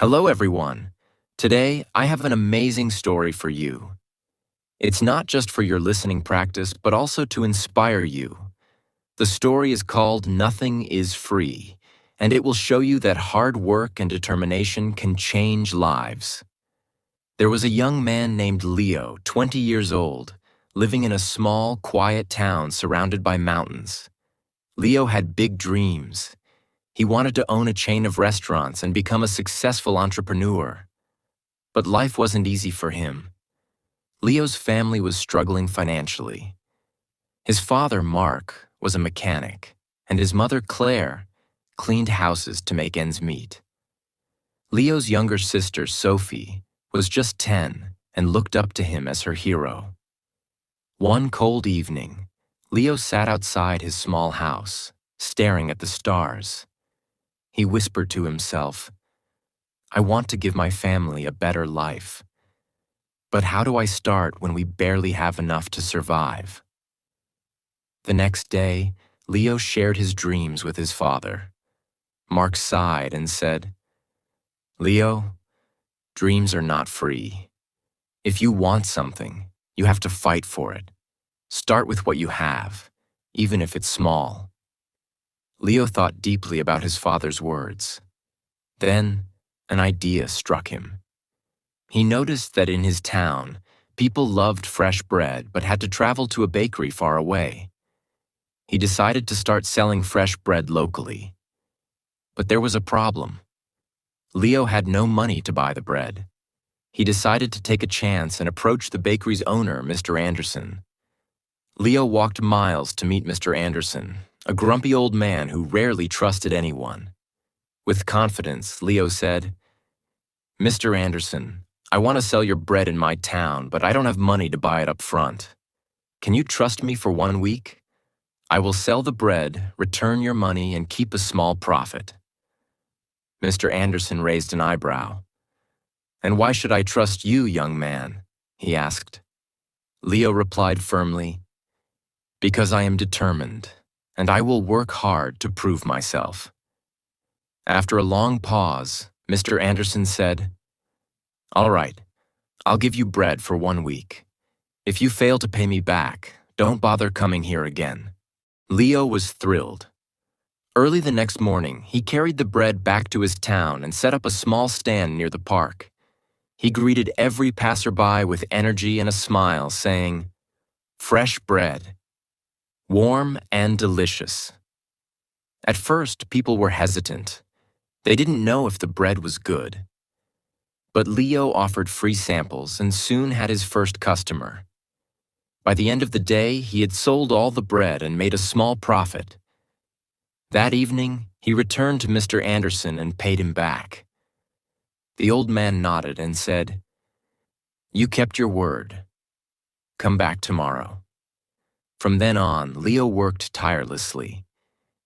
Hello, everyone. Today, I have an amazing story for you. It's not just for your listening practice, but also to inspire you. The story is called Nothing is Free, and it will show you that hard work and determination can change lives. There was a young man named Leo, 20 years old, living in a small, quiet town surrounded by mountains. Leo had big dreams. He wanted to own a chain of restaurants and become a successful entrepreneur. But life wasn't easy for him. Leo's family was struggling financially. His father, Mark, was a mechanic, and his mother, Claire, cleaned houses to make ends meet. Leo's younger sister, Sophie, was just 10 and looked up to him as her hero. One cold evening, Leo sat outside his small house, staring at the stars. He whispered to himself, "I want to give my family a better life. But how do I start when we barely have enough to survive?" The next day, Leo shared his dreams with his father. Mark sighed and said, "Leo, dreams are not free. If you want something, you have to fight for it. Start with what you have, even if it's small." Leo thought deeply about his father's words. Then, an idea struck him. He noticed that in his town, people loved fresh bread but had to travel to a bakery far away. He decided to start selling fresh bread locally. But there was a problem. Leo had no money to buy the bread. He decided to take a chance and approach the bakery's owner, Mr. Anderson. Leo walked miles to meet Mr. Anderson, a grumpy old man who rarely trusted anyone. With confidence, Leo said, "Mr. Anderson, I want to sell your bread in my town, but I don't have money to buy it up front. Can you trust me for 1 week? I will sell the bread, return your money, and keep a small profit." Mr. Anderson raised an eyebrow. "And why should I trust you, young man?" he asked. Leo replied firmly, "Because I am determined, and I will work hard to prove myself." After a long pause, Mr. Anderson said, "All right, I'll give you bread for 1 week. If you fail to pay me back, don't bother coming here again." Leo was thrilled. Early the next morning, he carried the bread back to his town and set up a small stand near the park. He greeted every passerby with energy and a smile, saying, "Fresh bread, warm and delicious." At first, people were hesitant. They didn't know if the bread was good. But Leo offered free samples and soon had his first customer. By the end of the day, he had sold all the bread and made a small profit. That evening, he returned to Mr. Anderson and paid him back. The old man nodded and said, "You kept your word. Come back tomorrow." From then on, Leo worked tirelessly.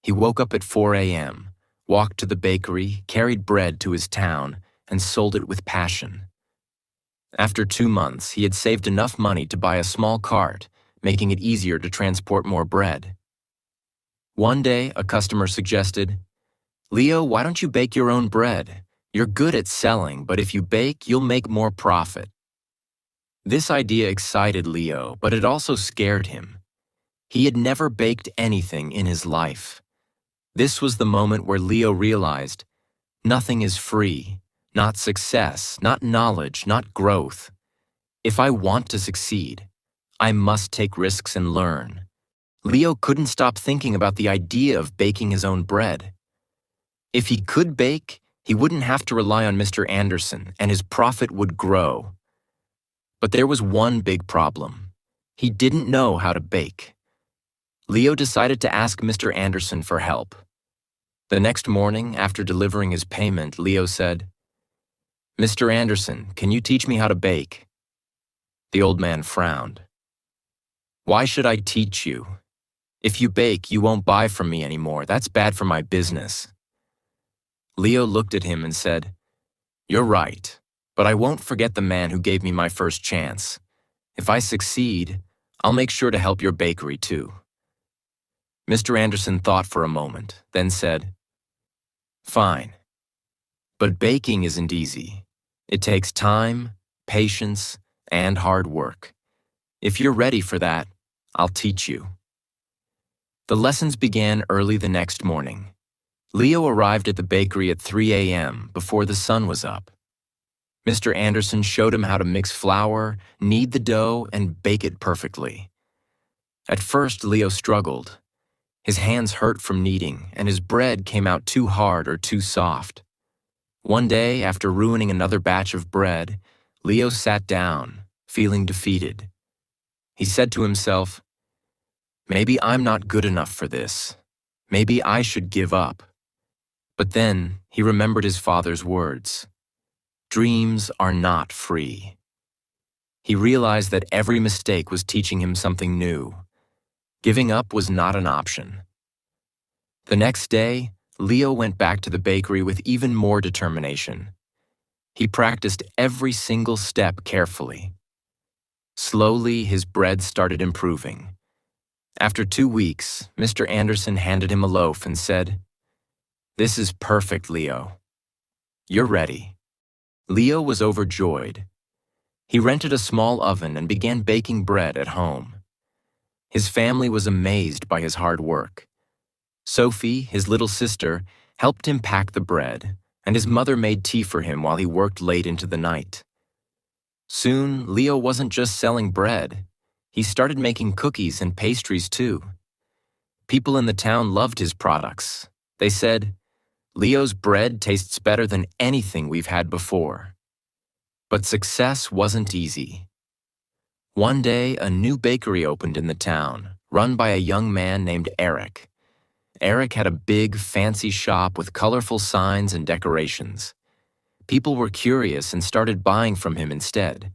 He woke up at 4 a.m., walked to the bakery, carried bread to his town, and sold it with passion. After 2 months, he had saved enough money to buy a small cart, making it easier to transport more bread. One day, a customer suggested, "Leo, why don't you bake your own bread? You're good at selling, but if you bake, you'll make more profit." This idea excited Leo, but it also scared him. He had never baked anything in his life. This was the moment where Leo realized, nothing is free. Not success, not knowledge, not growth. If I want to succeed, I must take risks and learn. Leo couldn't stop thinking about the idea of baking his own bread. If he could bake, he wouldn't have to rely on Mr. Anderson, and his profit would grow. But there was one big problem. He didn't know how to bake. Leo decided to ask Mr. Anderson for help. The next morning, after delivering his payment, Leo said, "Mr. Anderson, can you teach me how to bake?" The old man frowned. "Why should I teach you? If you bake, you won't buy from me anymore. That's bad for my business." Leo looked at him and said, "You're right, but I won't forget the man who gave me my first chance. If I succeed, I'll make sure to help your bakery too." Mr. Anderson thought for a moment, then said, "Fine. But baking isn't easy. It takes time, patience, and hard work. If you're ready for that, I'll teach you. The lessons began early the next morning. Leo arrived at the bakery at 3 a.m. before the sun was up. Mr. Anderson showed him how to mix flour, knead the dough, and bake it perfectly. At first, Leo struggled. His hands hurt from kneading, and his bread came out too hard or too soft. One day, after ruining another batch of bread, Leo sat down, feeling defeated. He said to himself, "Maybe I'm not good enough for this. Maybe I should give up." But then he remembered his father's words. Dreams are not free. He realized that every mistake was teaching him something new. Giving up was not an option. The next day, Leo went back to the bakery with even more determination. He practiced every single step carefully. Slowly, his bread started improving. After 2 weeks, Mr. Anderson handed him a loaf and said, "This is perfect, Leo. You're ready." Leo was overjoyed. He rented a small oven and began baking bread at home. His family was amazed by his hard work. Sophie, his little sister, helped him pack the bread, and his mother made tea for him while he worked late into the night. Soon, Leo wasn't just selling bread. He started making cookies and pastries too. People in the town loved his products. They said, "Leo's bread tastes better than anything we've had before." But success wasn't easy. One day, a new bakery opened in the town, run by a young man named Eric. Eric had a big, fancy shop with colorful signs and decorations. People were curious and started buying from him instead.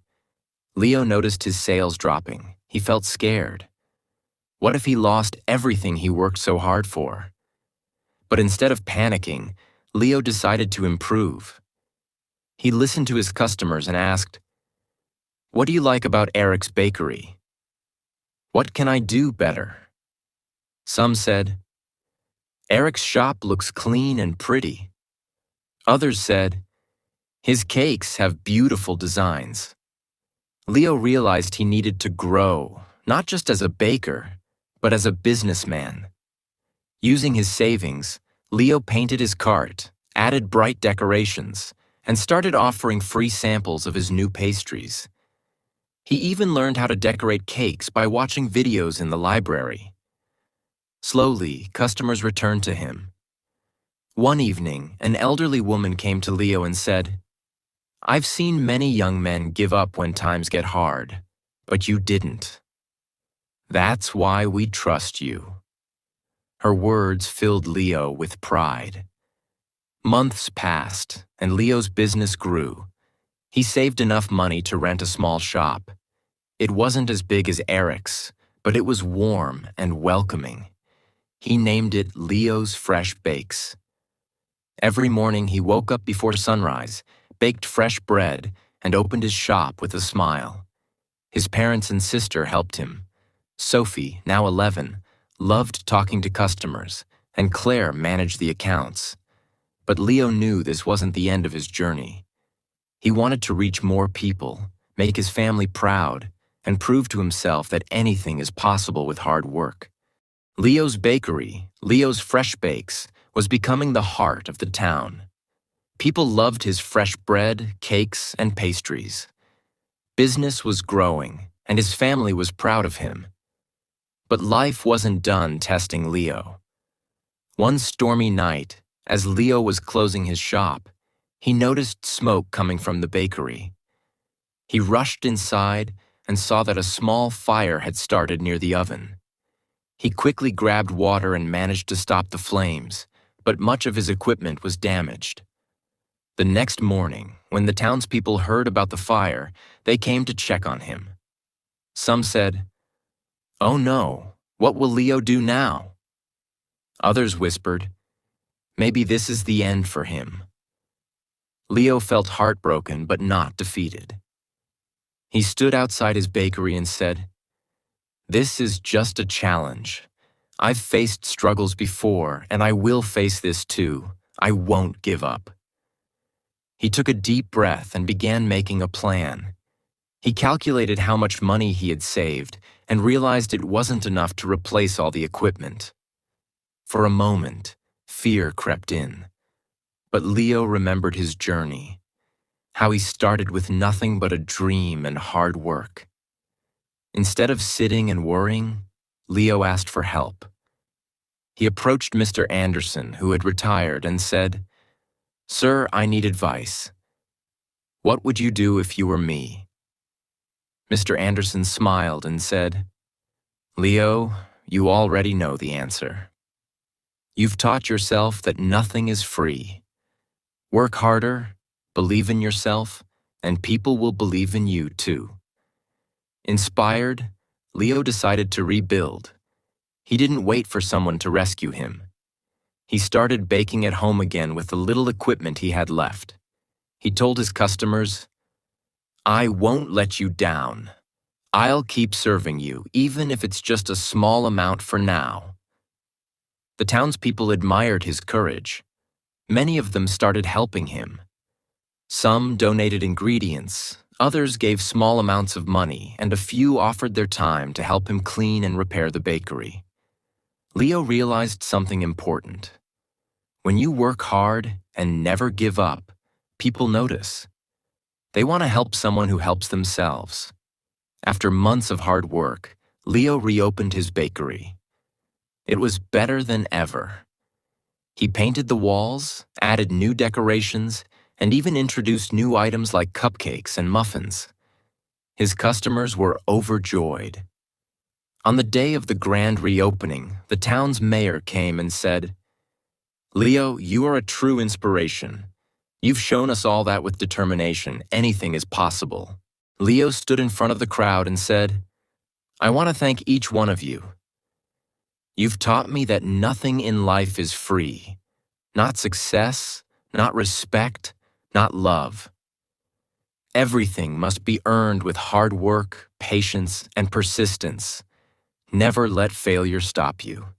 Leo noticed his sales dropping. He felt scared. What if he lost everything he worked so hard for? But instead of panicking, Leo decided to improve. He listened to his customers and asked, "What do you like about Eric's bakery? What can I do better?" Some said, "Eric's shop looks clean and pretty." Others said, "His cakes have beautiful designs." Leo realized he needed to grow, not just as a baker, but as a businessman. Using his savings, Leo painted his cart, added bright decorations, and started offering free samples of his new pastries. He even learned how to decorate cakes by watching videos in the library. Slowly, customers returned to him. One evening, an elderly woman came to Leo and said, "I've seen many young men give up when times get hard, but you didn't. That's why we trust you." Her words filled Leo with pride. Months passed, and Leo's business grew. He saved enough money to rent a small shop. It wasn't as big as Eric's, but it was warm and welcoming. He named it Leo's Fresh Bakes. Every morning he woke up before sunrise, baked fresh bread, and opened his shop with a smile. His parents and sister helped him. Sophie, now 11, loved talking to customers, and Claire managed the accounts. But Leo knew this wasn't the end of his journey. He wanted to reach more people, make his family proud, and prove to himself that anything is possible with hard work. Leo's bakery, Leo's Fresh Bakes, was becoming the heart of the town. People loved his fresh bread, cakes, and pastries. Business was growing, and his family was proud of him. But life wasn't done testing Leo. One stormy night, as Leo was closing his shop, he noticed smoke coming from the bakery. He rushed inside and saw that a small fire had started near the oven. He quickly grabbed water and managed to stop the flames, but much of his equipment was damaged. The next morning, when the townspeople heard about the fire, they came to check on him. Some said, "Oh no, what will Leo do now?" Others whispered, "Maybe this is the end for him." Leo felt heartbroken but not defeated. He stood outside his bakery and said, "This is just a challenge. I've faced struggles before, and I will face this too. I won't give up." He took a deep breath and began making a plan. He calculated how much money he had saved and realized it wasn't enough to replace all the equipment. For a moment, fear crept in. But Leo remembered his journey, how he started with nothing but a dream and hard work. Instead of sitting and worrying, Leo asked for help. He approached Mr. Anderson, who had retired, and said, "Sir, I need advice. What would you do if you were me?" Mr. Anderson smiled and said, "Leo, you already know the answer. You've taught yourself that nothing is free. Work harder, believe in yourself, and people will believe in you too." Inspired, Leo decided to rebuild. He didn't wait for someone to rescue him. He started baking at home again with the little equipment he had left. He told his customers, "I won't let you down. I'll keep serving you, even if it's just a small amount for now." The townspeople admired his courage. Many of them started helping him. Some donated ingredients, others gave small amounts of money, and a few offered their time to help him clean and repair the bakery. Leo realized something important. When you work hard and never give up, people notice. They want to help someone who helps themselves. After months of hard work, Leo reopened his bakery. It was better than ever. He painted the walls, added new decorations, and even introduced new items like cupcakes and muffins. His customers were overjoyed. On the day of the grand reopening, the town's mayor came and said, "Leo, you are a true inspiration. You've shown us all that with determination, anything is possible." Leo stood in front of the crowd and said, "I want to thank each one of you. You've taught me that nothing in life is free. Not success, not respect, not love. Everything must be earned with hard work, patience, and persistence. Never let failure stop you.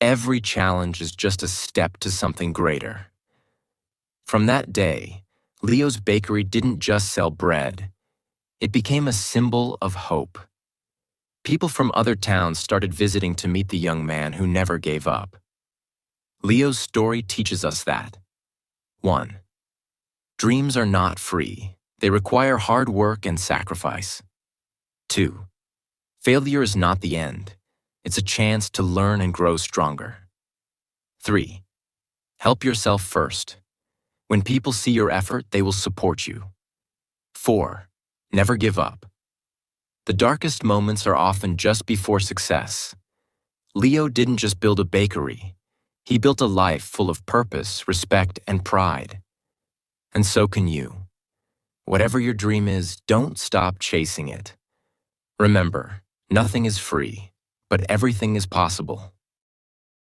Every challenge is just a step to something greater." From that day, Leo's bakery didn't just sell bread. It became a symbol of hope. People from other towns started visiting to meet the young man who never gave up. Leo's story teaches us that 1. Dreams are not free. They require hard work and sacrifice. 2. Failure is not the end. It's a chance to learn and grow stronger. 3. Help yourself first. When people see your effort, they will support you. 4. Never give up. The darkest moments are often just before success. Leo didn't just build a bakery. He built a life full of purpose, respect, and pride. And so can you. Whatever your dream is, don't stop chasing it. Remember, nothing is free, but everything is possible.